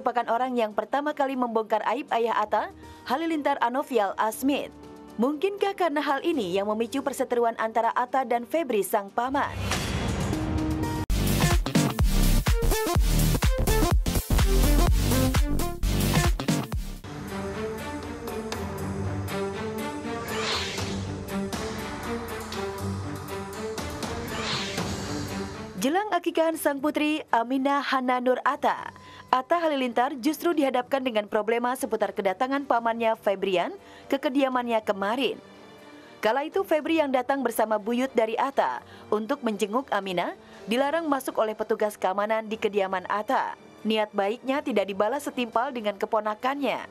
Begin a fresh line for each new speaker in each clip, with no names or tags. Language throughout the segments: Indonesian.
merupakan orang yang pertama kali membongkar aib ayah Atta, Halilintar Anovial Asmith. Mungkinkah karena hal ini yang memicu perseteruan antara Atta dan Febri sang paman? Jelang akikahan sang putri Aminah Hana Nur Atta, Atta Halilintar justru dihadapkan dengan problema seputar kedatangan pamannya Febrian ke kediamannya kemarin. Kala itu Febri yang datang bersama buyut dari Atta untuk menjenguk Aminah dilarang masuk oleh petugas keamanan di kediaman Atta. Niat baiknya tidak dibalas setimpal dengan keponakannya.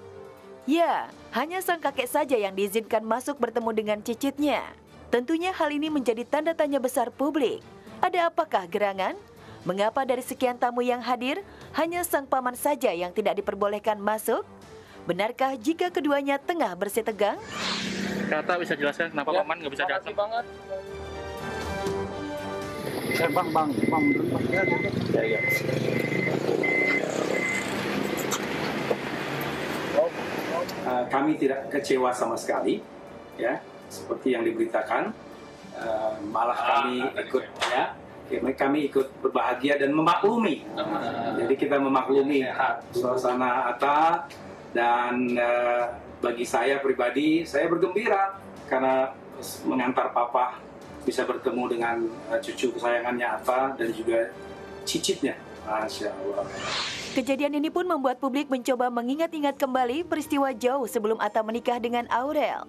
Ya, hanya sang kakek saja yang diizinkan masuk bertemu dengan cicitnya. Tentunya hal ini menjadi tanda tanya besar publik. Ada apakah gerangan? Mengapa dari sekian tamu yang hadir, hanya sang paman saja yang tidak diperbolehkan masuk? Benarkah jika keduanya tengah bersih tegang?
Kata bisa jelaskan kenapa
Ya,
paman nggak bisa datang?
banget.
Bang,
Ya.
kami tidak kecewa sama sekali, ya, seperti yang diberitakan. Malah kami ikut, ya, kami ikut berbahagia dan memaklumi. Jadi kita memaklumi suasana Atta dan bagi saya pribadi, saya bergembira karena mengantar papa bisa bertemu dengan cucu kesayangannya Atta dan juga cicitnya. Masya Allah.
Kejadian ini pun membuat publik mencoba mengingat-ingat kembali peristiwa jauh sebelum Atta menikah dengan Aurel.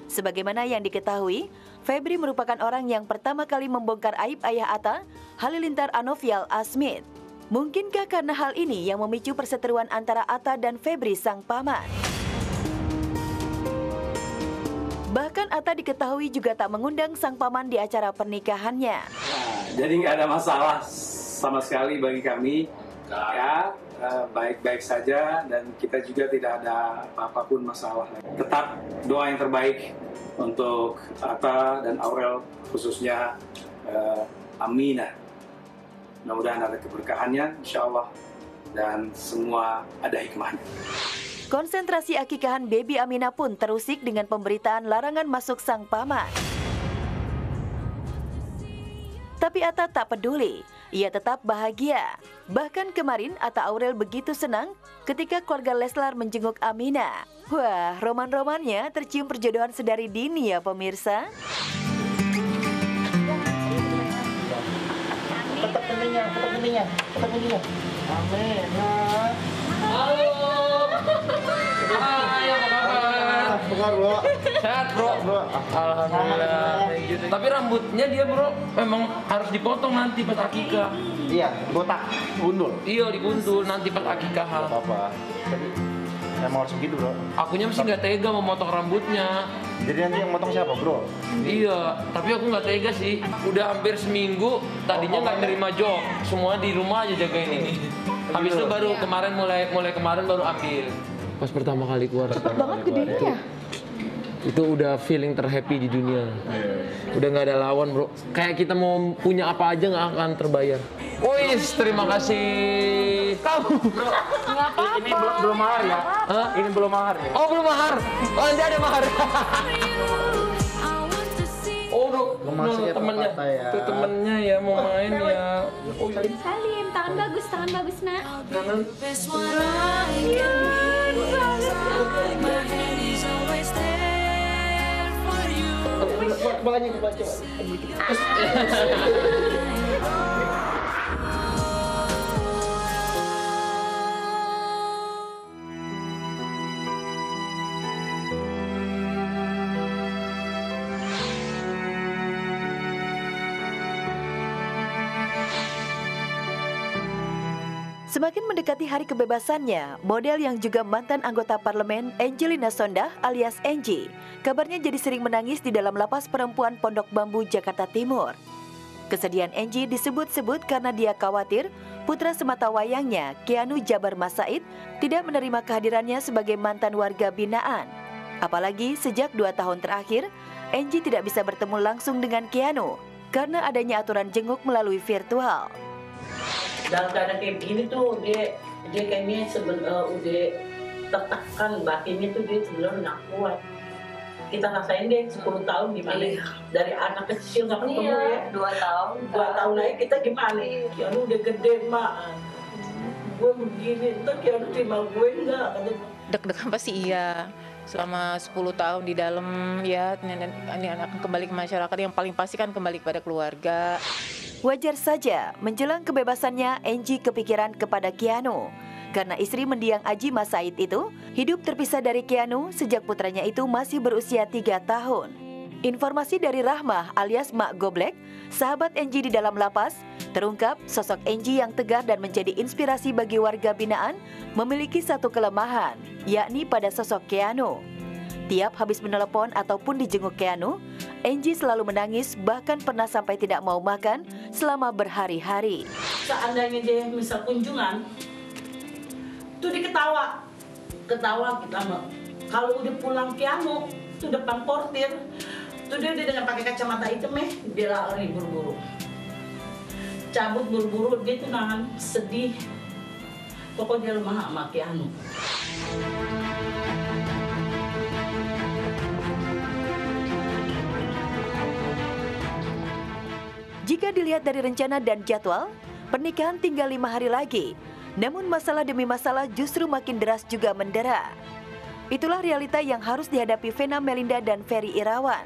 Sebagaimana yang diketahui, Febri merupakan orang yang pertama kali membongkar aib ayah Atta, Halilintar Anovial Asmith. Mungkinkah karena hal ini yang memicu perseteruan antara Atta dan Febri sang paman? Bahkan Atta diketahui juga tak mengundang sang paman di acara pernikahannya.
Jadi nggak ada masalah sama sekali bagi kami, ya, baik-baik saja dan kita juga tidak ada apapun masalah. Tetap doa yang terbaik untuk Atta dan Aurel, khususnya Aminah. Mudah-mudahan ada keberkahannya, insya Allah, dan semua ada hikmahnya.
Konsentrasi akikahan baby Aminah pun terusik dengan pemberitaan larangan masuk sang paman. Tapi Atta tak peduli, ia tetap bahagia. Bahkan kemarin Atta Aurel begitu senang ketika keluarga Leslar menjenguk Aminah. Wah, roman-romannya tercium perjodohan sedari dini ya pemirsa.
Tetap pentingnya. Amin. Halo. Hai, apa kabar?
Benar, bro.
Sehat, bro. Alhamdulillah. Tapi rambutnya dia, bro, memang harus dipotong nanti pas akikah.
Iya, botak, gundul.
Iya, digundul nanti pas akikah.
Apa? Emang harus begitu, bro.
Akunya mesti nggak tega memotong rambutnya.
Jadi nanti yang motong siapa, bro?
Iya, tapi aku nggak tega sih. Udah hampir seminggu, tadinya nggak nerima job. Semua di rumah aja jagain ini. Habis itu baru kemarin mulai kemarin baru ambil. Pas pertama kali keluar.
Cepet banget gedenya ya?
Itu udah feeling terhappy di dunia. Udah nggak ada lawan, bro. Kayak kita mau punya apa aja nggak akan terbayar. Wis, terima kasih. Kamu, bro.
Nggak apa-apa.
Ini belum mahar ya?
Hah?
Ini belum mahar ya?
Oh, belum mahar. Oh, nanti ada mahar. Oh, bro.
Masuknya
Temennya.
patah ya.
Tuh temennya ya mau main ya.
Salim, tangan bagus nak.
Tangan.
Makanya kebaca.
Semakin mendekati hari kebebasannya, model yang juga mantan anggota parlemen Angelina Sondah alias Angie, kabarnya jadi sering menangis di dalam lapas perempuan Pondok Bambu, Jakarta Timur. Kesedihan Angie disebut-sebut karena dia khawatir putra sematawayangnya, Keanu Jabar Masaid, tidak menerima kehadirannya sebagai mantan warga binaan. Apalagi sejak 2 tahun terakhir, Angie tidak bisa bertemu langsung dengan Keanu karena adanya aturan jenguk melalui virtual.
Dalam keadaan kayak begini tuh dia Dia kayaknya udah tertekan batinnya tuh, dia sebenarnya nggak kuat. Kita rasain deh 10 tahun gimana. Dari anak kecil nggak ketemu ya. 2 tahun lagi kita gimana. Kianu udah gede, Mak. Gue begini, entar Kianu terima gue enggak.
Deg-degan pasti iya. Selama 10 tahun di dalam ya, ini akan kembali ke masyarakat, yang paling pasti kan kembali kepada keluarga.
Wajar saja menjelang kebebasannya Angie kepikiran kepada Kianu. Karena istri mendiang Aji Mas Said itu hidup terpisah dari Kianu sejak putranya itu masih berusia 3 tahun. Informasi dari Rahmah alias Mak Goblek, sahabat Angie di dalam lapas, terungkap sosok Angie yang tegar dan menjadi inspirasi bagi warga binaan memiliki satu kelemahan, yakni pada sosok Kianu. Tiap habis menelepon ataupun dijenguk Kianu, Angie selalu menangis, bahkan pernah sampai tidak mau makan selama berhari-hari.
Seandainya dia misal kunjungan, tuh dia ketawa kita mah. Kalau udah pulang Kianu, tuh depan portir, tuh dia dengan pakai kacamata hitam dia lari buru-buru. Cabut buru-buru, dia tuh nahan sedih. Pokoknya lemah sama Kianu.
Jika dilihat dari rencana dan jadwal, pernikahan tinggal 5 hari lagi. Namun masalah demi masalah justru makin deras juga mendera. Itulah realita yang harus dihadapi Vena Melinda dan Ferry Irawan.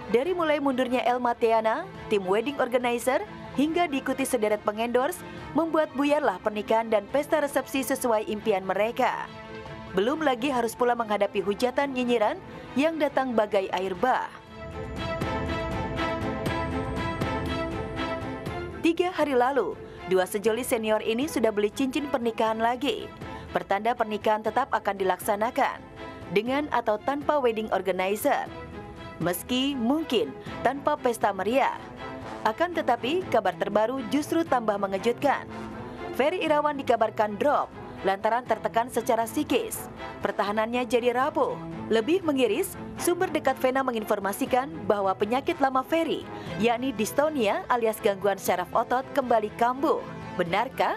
Dari mulai mundurnya Elma Tiana, tim wedding organizer, hingga diikuti sederet pengendorse, membuat buyarlah pernikahan dan pesta resepsi sesuai impian mereka. Belum lagi harus pula menghadapi hujatan nyinyiran yang datang bagai air bah. 3 hari lalu, 2 sejoli senior ini sudah beli cincin pernikahan lagi. Pertanda pernikahan tetap akan dilaksanakan, dengan atau tanpa wedding organizer. Meski mungkin tanpa pesta meriah. Akan tetapi, kabar terbaru justru tambah mengejutkan. Ferry Irawan dikabarkan drop lantaran tertekan secara psikis. Pertahanannya jadi rapuh. Lebih mengiris, sumber dekat Vena menginformasikan bahwa penyakit lama Ferry, yakni dystonia alias gangguan syaraf otot, kembali kambuh. Benarkah?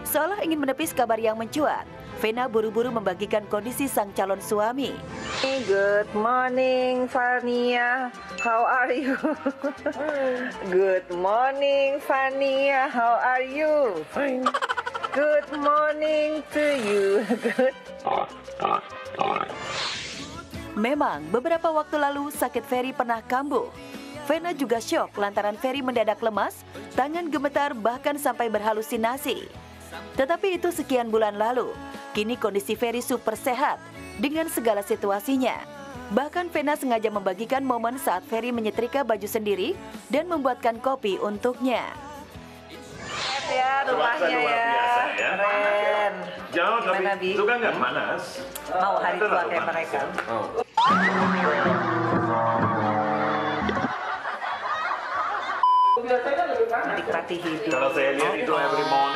Seolah ingin menepis kabar yang mencuat, Vena buru-buru membagikan kondisi sang calon suami.
Good morning, Fania. How are you? Good morning, Fania. How are you? Fine. Good morning to you. Good.
Memang beberapa waktu lalu sakit Ferry pernah kambuh. Vena juga syok lantaran Ferry mendadak lemas, tangan gemetar bahkan sampai berhalusinasi. Tetapi itu sekian bulan lalu. Kini kondisi Ferry super sehat dengan segala situasinya. Bahkan Vena sengaja membagikan momen saat Ferry menyetrika baju sendiri dan membuatkan kopi untuknya.
Ya, rumahnya ya. Keren.
Jauh,
Gimana,
tapi
Bi?
itu kan nggak panas.
Mau hari tua kayak mereka. Menikmati hidup.
Kalau saya lihat itu every morning